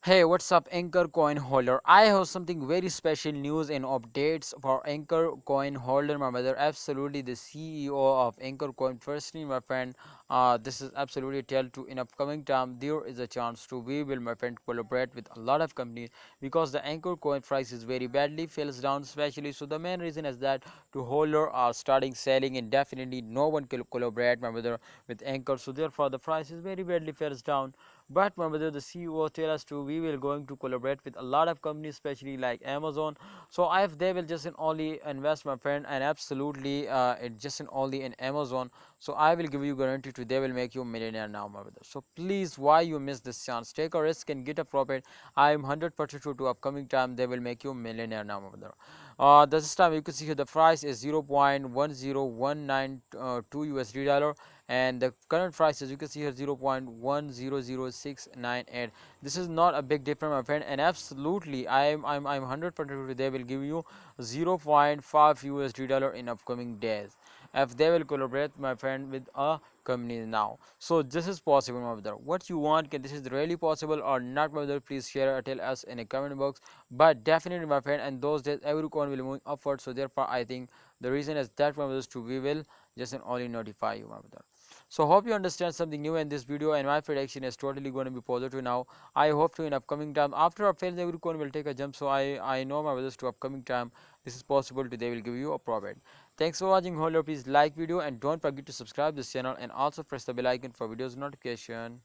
Hey, what's up, Anchor coin holder? I have something very special news and updates for Anchor coin holder, my brother. Absolutely, the CEO of Anchor coin. Firstly, my friend, this is absolutely tell to in upcoming time there is a chance to we will, my friend, collaborate with a lot of companies because the Anchor coin price is very badly falls down, especially. So the main reason is that to holder are starting selling and definitely no one can collaborate, my brother, with Anchor. So therefore, the price is very badly falls down. But my brother, the CEO tell us to we will going to collaborate with a lot of companies, especially like Amazon. So if they will just in only invest, my friend, and absolutely it just in only in Amazon. So I will give you guarantee to they will make you a millionaire now, my brother. So please, why you miss this chance? Take a risk and get a profit. I am 100% sure to upcoming time they will make you a millionaire now, my brother. This time you can see here the price is 0.10192 USD dollar, and the current price, as you can see here, 0.100698. This is not a big difference, my friend, and absolutely I'm 100% they will give you 0.5 USD dollar in upcoming days if they will collaborate, my friend, with a company now. So this is possible, my brother. What you want, can this is really possible or not, my brother? Please share or tell us in a comment box. But definitely, my friend, and those days every coin will move upward. So therefore I think the reason is that, my brothers, to we will just only notify you, my brother. So hope you understand something new in this video, and my prediction is totally going to be positive now. I hope to in upcoming time after a fail every coin will take a jump. So I know, my brothers, to upcoming time this is possible to they will give you a profit. Thanks for watching, holder. Please like video and don't forget to subscribe this channel and also press the bell icon for videos notification.